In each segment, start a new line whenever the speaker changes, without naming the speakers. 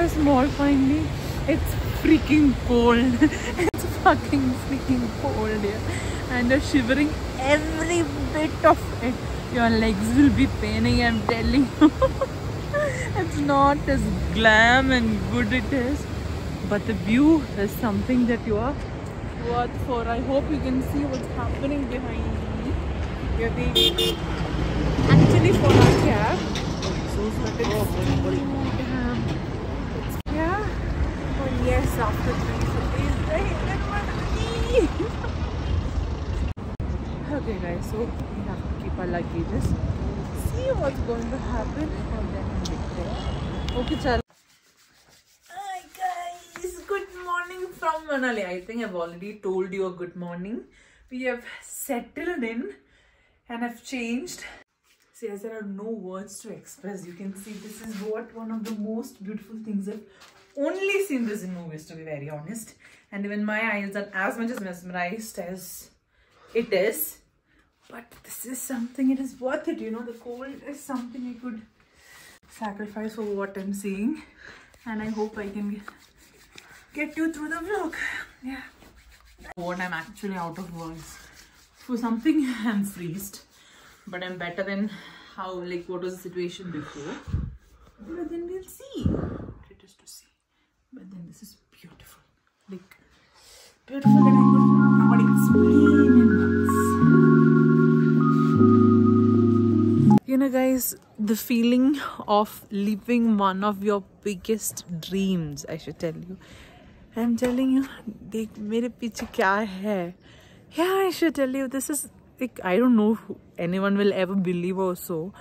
this mall finally. It's freaking cold. It's fucking freaking cold here. And you're shivering every bit of it. Your legs will be paining, I'm telling you. It's not as glam and good it is. But the view is something that you are worth for. I hope you can see what's happening behind me. We're waiting actually for our cab. Yeah. Oh yes, after 3 cities. Okay guys, so we have to keep our luggages. See what's going to happen and then get there. Okay, chal. Hi guys, good morning from Manali. I think I've already told you a good morning. We have settled in and I've changed. See, as there are no words to express, you can see this is what one of the most beautiful things I've only seen this in movies, to be very honest. And even my eyes are as much as mesmerized as it is. But this is something, it is worth it, you know. The cold is something I could sacrifice for what I'm seeing. And I hope I can get you through the vlog. Yeah. What, I'm actually out of words. For something, I'm freezed. But I'm better than how, like, what was the situation before. But then we'll see. It is to see. But then this is beautiful. Like, beautiful that I could not explain in words. You know, guys, the feeling of living one of your biggest dreams, I should tell you. I'm telling you, देख मेरे पीछे क्या है. Yeah, I should tell you, this is, like, I don't know if anyone will ever believe or so,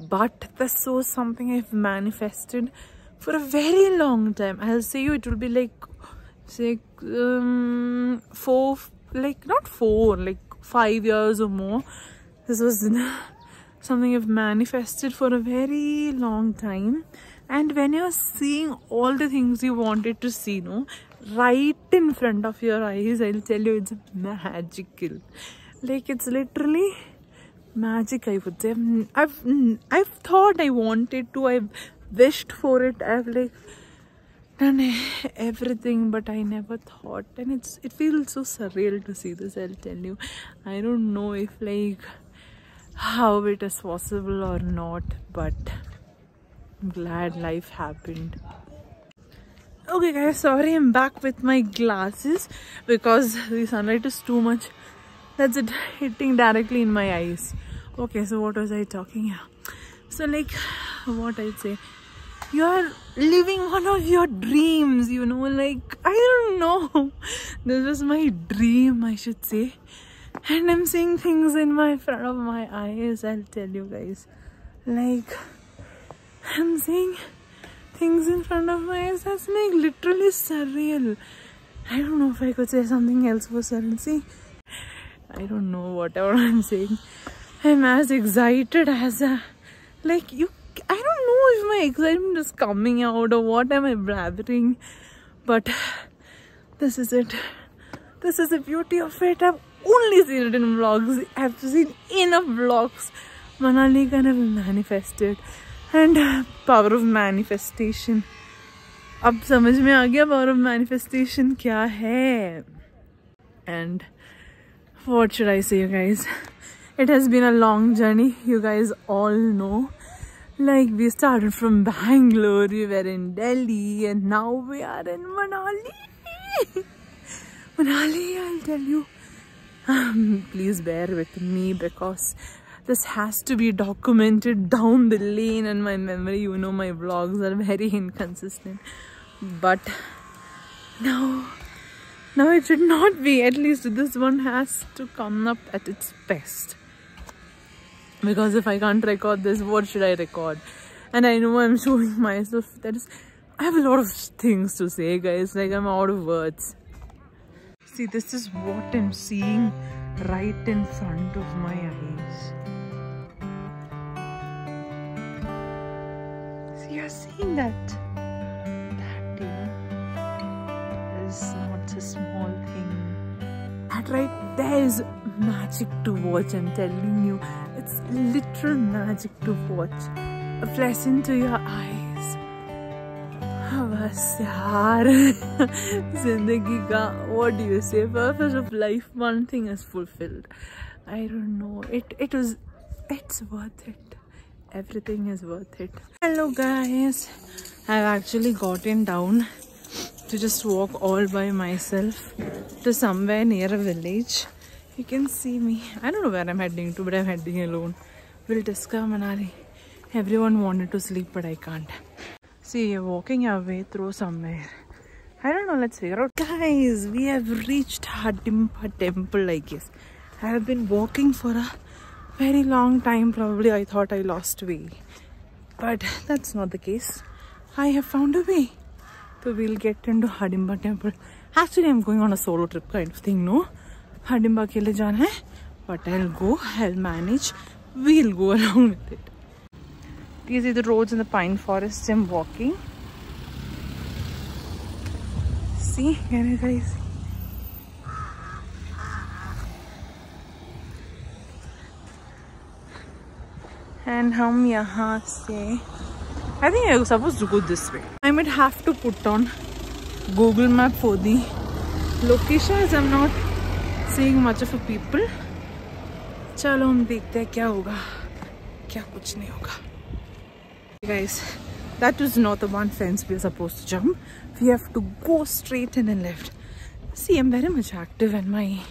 but this was something I've manifested for a very long time. I'll say you, it will be like, say, 5 years or more. This was something I've manifested for a very long time. And when you're seeing all the things you wanted to see, no, right in front of your eyes, I'll tell you, it's magical. Like, it's literally magic, I would say. I've thought I wanted to, I've wished for it, I've like done everything, but I never thought. And it feels so surreal to see this, I'll tell you. I don't know if like how it is possible or not, but I'm glad life happened. Okay guys, sorry, I'm back with my glasses because the sunlight is too much. That's it, hitting directly in my eyes. Okay, so what was I talking? Yeah. So like, what I'd say, you are living one of your dreams, you know, like, I don't know. This was my dream, I should say. And I'm seeing things in front of my eyes, I'll tell you guys. Like, I'm seeing things in front of my eyes that's like literally surreal. I don't know if I could say something else for surreal. See, I don't know whatever I'm saying. I'm as excited as like you. I don't know if my excitement is coming out or what am I blabbering, but this is it. This is the beauty of it. I've only seen it in vlogs. I've seen enough vlogs. Manali kind of manifested. And power of manifestation. अब समझ में आ गया power of manifestation क्या है. And what should I say, you guys? It has been a long journey. You guys all know. Like, we started from Bangalore, we were in Delhi, and now we are in Manali. Manali, I'll tell you. Please bear with me because this has to be documented down the lane in my memory. You know, my vlogs are very inconsistent. But now it should not be. At least this one has to come up at its best. Because if I can't record this, what should I record? And I know I'm showing myself. I have a lot of things to say, guys. Like, I'm out of words. See, this is what I'm seeing right in front of my eyes. See, you're seeing that? That, you know, is not a small thing. That right there is magic to watch, I'm telling you. It's literal magic to watch. A blessing to your eyes. बस यार जिंदगी का what do you say, purpose of life, one thing is fulfilled. I don't know, it's worth it. Everything is worth it. Hello guys, I've actually gotten down to just walk all by myself to somewhere near a village. You can see me. I don't know where I'm heading to, but I'm heading alone. Viltiska, Manali. Everyone wanted to sleep, but I can't. See, you're walking our way through somewhere. I don't know, let's figure out. Guys, we have reached Hadimpa temple, I guess. I have been walking for a very long time. Probably I thought I lost way. But that's not the case. I have found a way. So we'll get into Hadimba temple. Actually, I'm going on a solo trip kind of thing, no? Hadimba ke liye jana hai. But I'll go, I'll manage. We'll go along with it. These are the roads in the pine forests I'm walking. See, can you guys see? And hum yahan se, I think I'm supposed to go this way. I might have to put on Google Map for the location as I'm not seeing much of a people. Chalo hum dekhte hain kya hoga, kya kuch nahi hoga. Guys, that is not the one fence we are supposed to jump. We have to go straight in and left. See, I'm very much active and my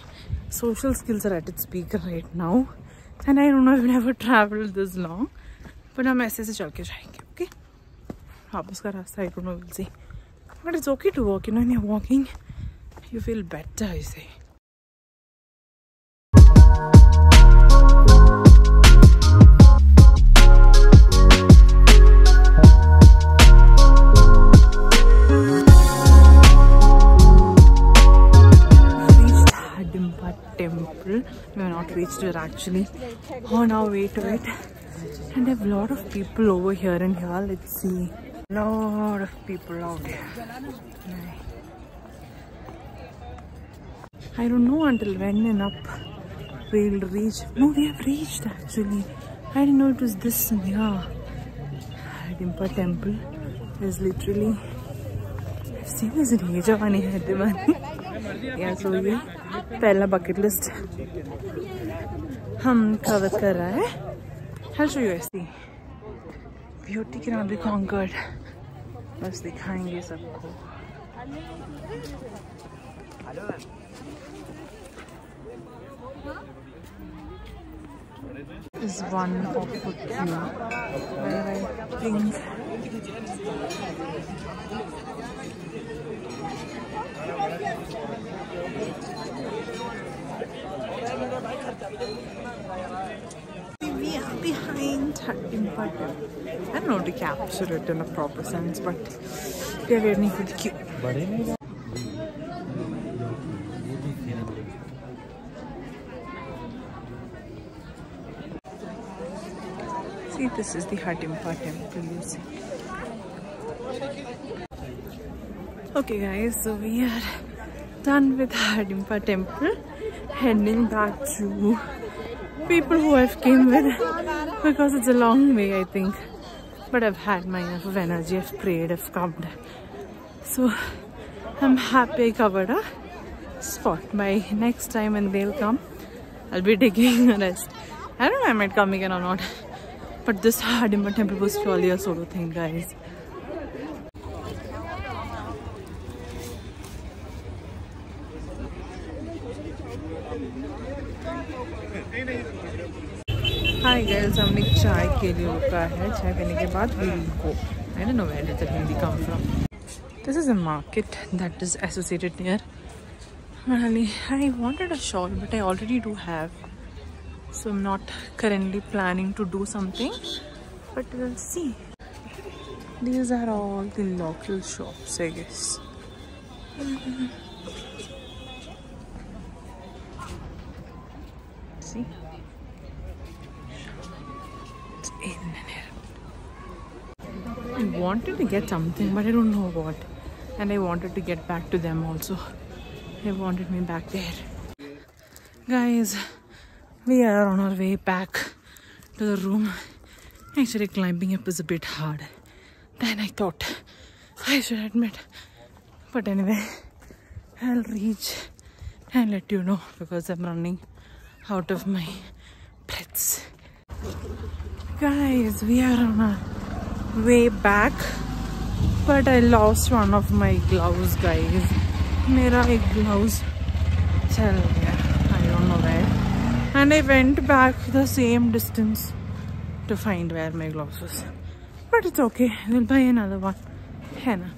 social skills are at its peak right now. And I don't know, I've never traveled this long. But I'm aise se chal ke jayenge, okay? Wapas ka rasta, I don't know, we'll see. But it's okay to walk, you know, when you're walking, you feel better, I say. Temple. We are not reached, we're actually on our way to it. And there are a lot of people over here and here. Let's see. A lot of people out here. I don't know until when and up we'll reach. No, we have reached actually. I didn't know it was this near. Hadimpa temple is literally, I've seen this in Hejavani, Hadimani. Yeah, so ये पहला bucket list हम cover कर रहा है. I'll show you ऐसी beauty cannot be conquered. बस दिखाएंगे सबको. This is one of the queue where I think we are behind Hadimpa temple. I don't know how to capture it in a proper sense, but we are waiting for the queue. See, this is the Hadimpa temple, you see. Okay guys, so we are done with Hadimpa temple, heading back to people who I've came with because it's a long way, I think, but I've had my enough of energy. I've prayed, I've calmed, so I'm happy I covered a spot. By next time when they'll come, I'll be taking a rest. I don't know, I might come again or not, but this Hadimpa temple was purely a solo thing, guys. Hi guys, हमने चाय के लिए रुका है. चाय पीने के बाद we will go. I don't know where did the Hindi come from. This is a market that is associated near Manali. I wanted a shawl, but I already do have, so I'm not currently planning to do something, but we'll see. These are all the local shops, I guess. See? It's in here. I wanted to get something, but I don't know what. And I wanted to get back to them also. They wanted me back there. Guys, we are on our way back to the room. Actually, climbing up is a bit hard than I thought. I should admit. But anyway, I'll reach and let you know because I'm running out of my breaths. Guys, we are on our way back, but I lost one of my gloves, guys. Mera ek gloves chal gaya. I don't know where. And I went back the same distance to find where my gloves was. But it's okay. We'll buy another one. Henna.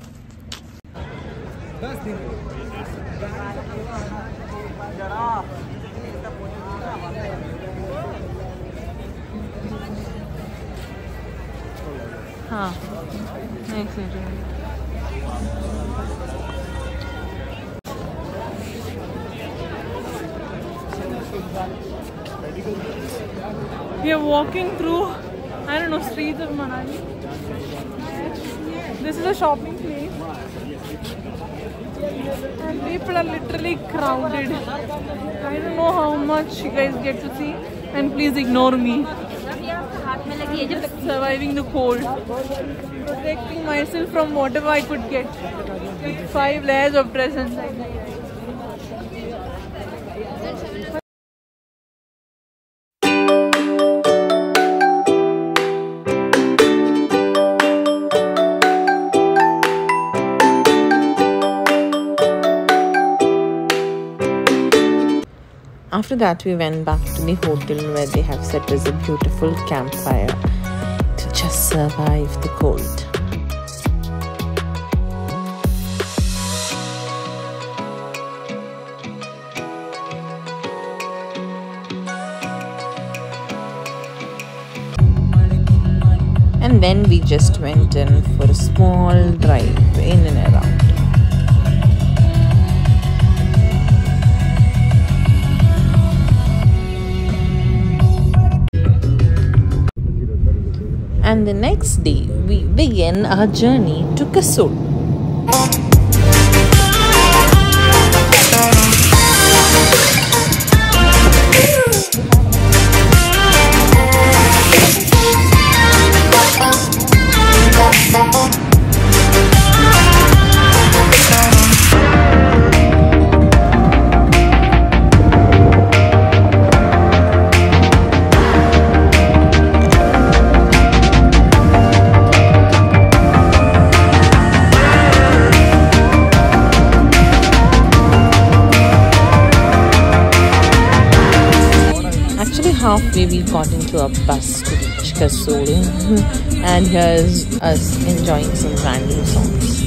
हाँ next we are walking through, I don't know, streets of Manali. This is a shopping place and people are literally crowded. I don't know how much you guys get to see, and please ignore me. Surviving the cold, protecting myself from whatever I could get with 5 layers of dress inside my head.
After that, we went back to the hotel where they have set us a beautiful campfire to just survive the cold. And then we just went in for a small drive in and around. And the next day, we begin our journey to Kasol. Halfway we got into a bus to reach Kasol, and here's us enjoying some random songs.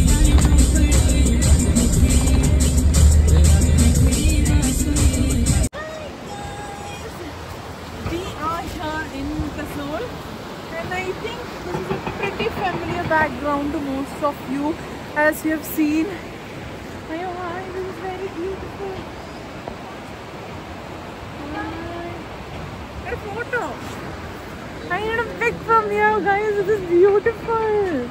We are here in Kasol, and I think this is a pretty familiar background to most of you, as you have seen. Hi, this is very beautiful. A photo. I need a pic from here, guys. This is beautiful.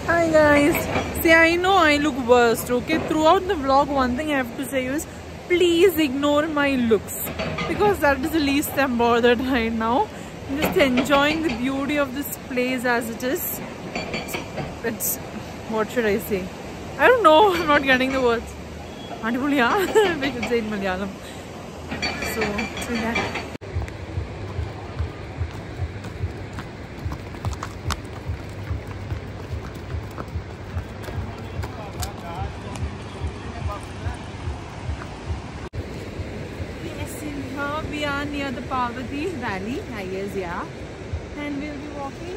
Hi guys. See, I know I look worst, okay? Throughout the vlog, one thing I have to say is please ignore my looks, because that is the least I'm bothered right now. I'm just enjoying the beauty of this place as it is. It's, what should I say? I don't know. I'm not getting the words. Adipulya, we should say in Malayalam. So, yeah. We are near the Parvati Valley, I guess, yeah. And we'll be walking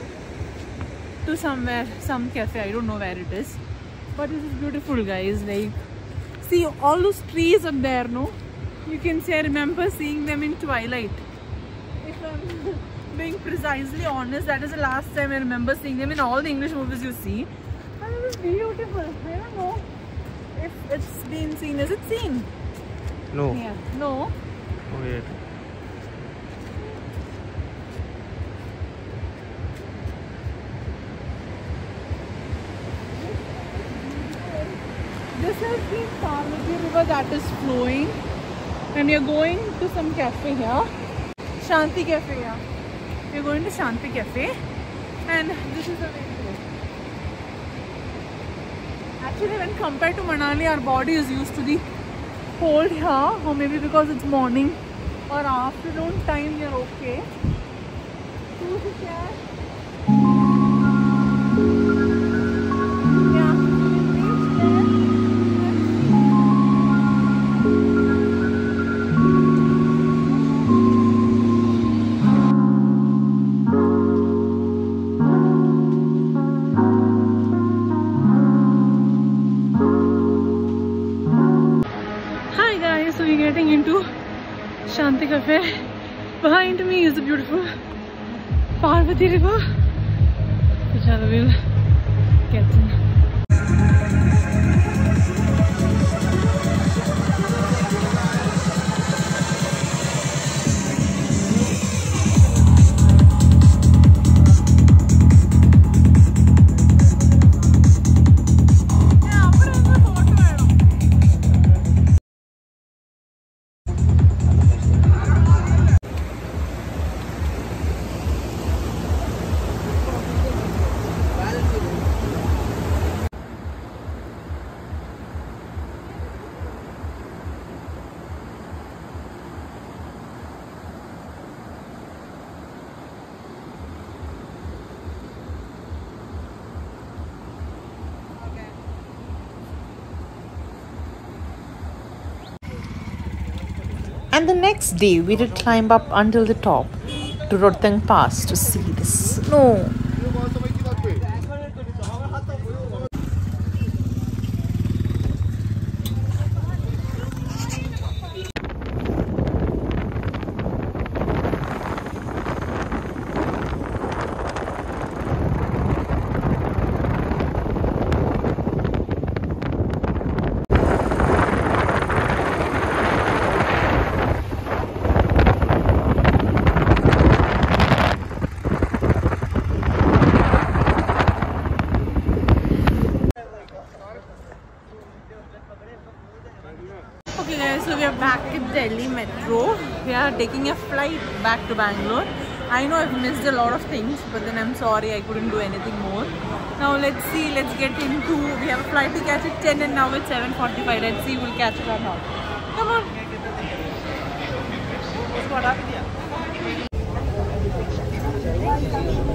to somewhere, some cafe. I don't know where it is. But this is beautiful, guys. Like, see all those trees up there, no? You can see, I remember seeing them in Twilight. If I'm being precisely honest, that is the last time I remember seeing them in all the English movies you see. And it is beautiful. I don't know if it's been seen. Is it seen?
No.
Yeah. No.
Okay.
This is the Parvati river that is flowing, and we are going to some cafe here. Shanti Cafe here. We are going to Shanti Cafe, and this is the way to go. Actually, when compared to Manali, our body is used to the cold here, or maybe because it's morning or afternoon time, we are okay. Hi guys, so we're getting into Shanti Cafe. Behind me is the beautiful Parvati River. So chalo, we'll get in.
And the next day, we did climb up until the top to Rohtang Pass to see the snow.
Okay guys, so we are back at Delhi Metro. We are taking a flight back to Bangalore. I know I've missed a lot of things, but then I'm sorry I couldn't do anything more. Now let's see, let's get into, we have a flight to catch at 10 and now it's 7:45. Let's see, we'll catch it or not. Come on.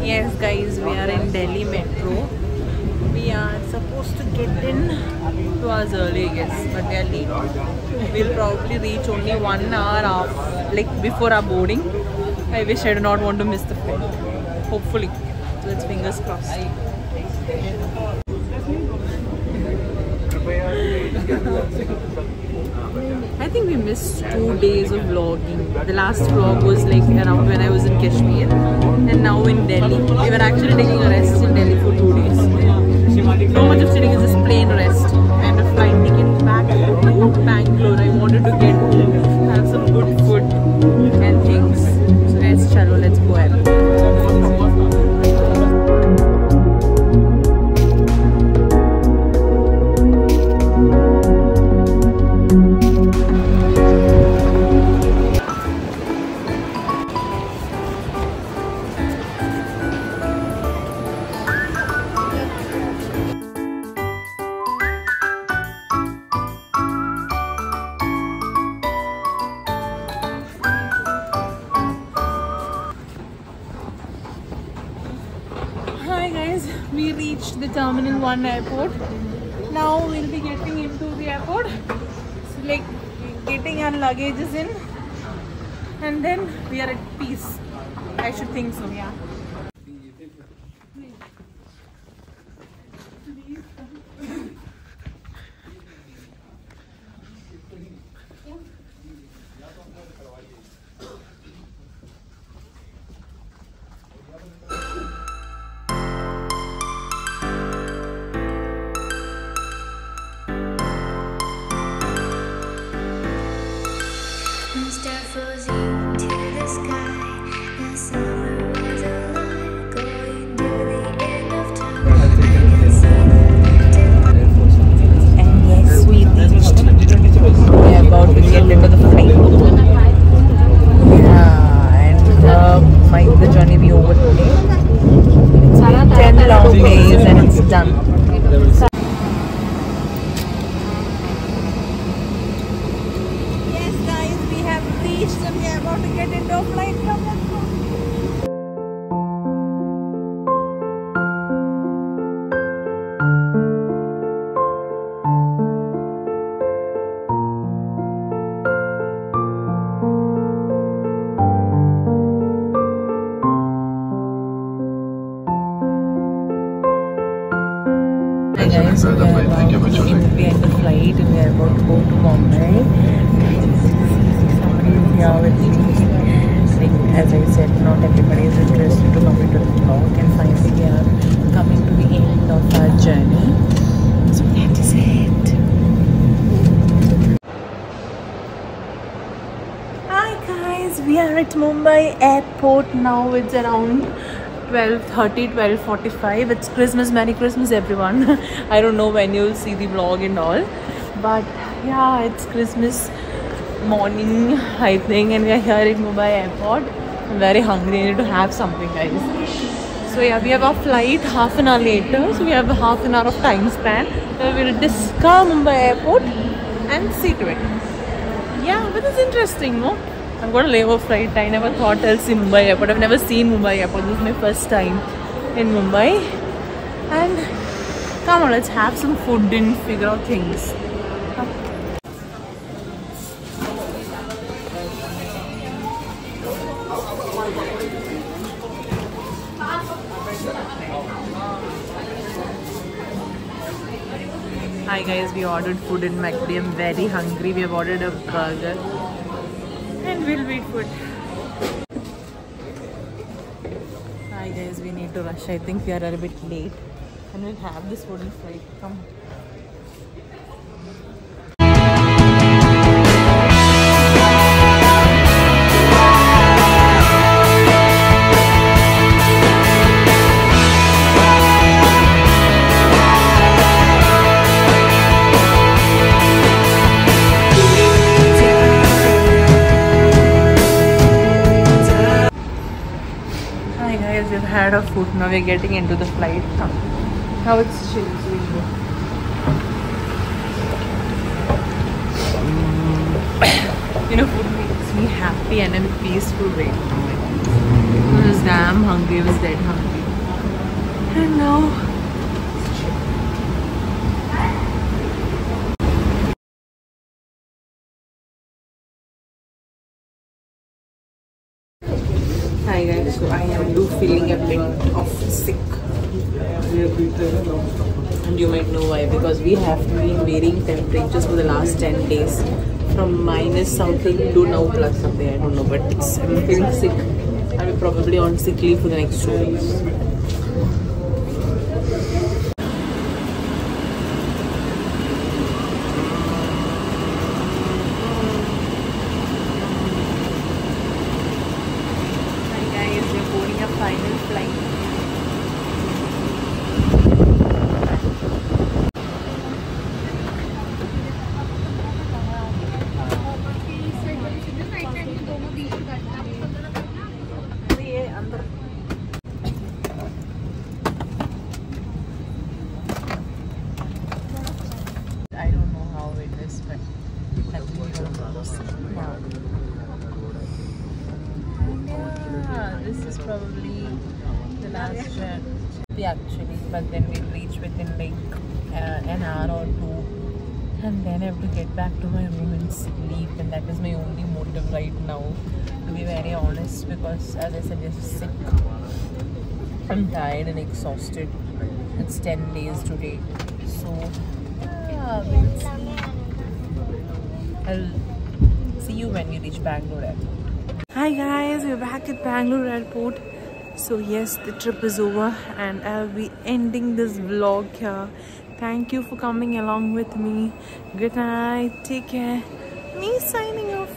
Yes guys, we are in Delhi Metro. We are supposed to get in 2 hours early, I guess, but we are late. We'll probably reach only 1 hour before our boarding. I wish I do not want to miss the flight. Hopefully. So let's fingers crossed. I think we missed 2 days of vlogging. The last vlog was like around when I was in Kashmir and now in Delhi. We were actually taking a rest in Delhi for 2 days. No much of sitting, is just plain rest and a flight ticket back to Bangalore. I wanted to get home, have some good food and things. So guys, chalo, let's go ahead. Hi guys, we reached the Terminal 1 airport. Now we'll be getting into the airport, so like getting our luggages in and then we are at peace. I should think so, yeah.
Stars rose into the sky. The summer was alive.
We had the flight and we are about to go to Bombay. Somebody is here with me. Like, as I said, not everybody is interested to come into the vlog, and finally we are coming to the end of our journey. So that is it. Hi guys, we are at Mumbai airport now. It's around 12:30, 12:45. It's Christmas. Merry Christmas everyone. I don't know when you'll see the vlog and all, but yeah, it's Christmas morning I think, and we are here at Mumbai airport. I'm very hungry. I need to have something, guys. So yeah, we have our flight half an hour later, so we have half an hour of time span. We'll discover Mumbai airport and see to it. Yeah, but it's interesting, no? I've got a layover flight. I never thought I'll see Mumbai airport. I've never seen Mumbai airport. This is my first time in Mumbai. And come on, let's have some food and figure out things. Hi guys, we ordered food in McD. I'm very hungry. We have ordered a burger and we'll wait for it. Hi guys, we need to rush. I think we are a bit late and we'll have this food in flight. Come. We've had our food, now we're getting into the flight. Now it's chill. You know, food makes me happy and I'm peaceful right now. I was damn hungry, I was dead hungry. And now hi guys, so I am feeling a bit of sick, and you might know why, because we have been varying temperatures for the last 10 days from minus something to now plus something, I don't know, but I'm feeling sick. I'll be probably on sick leave for the next 2 days. Final flight. I don't know how it is, but yeah, this is probably the last journey actually, but then we'll reach within like an hour or two, and then I have to get back to my room and sleep, and that is my only motive right now, to be very honest, because as I said, I'm sick. I'm tired and exhausted. It's 10 days today, so yeah, I'll see you when we reach Bangalore airport. Hi guys, we're back at Bangalore airport. So yes, the trip is over and I'll be ending this vlog here. Thank you for coming along with me. Good night, take care. Me signing off.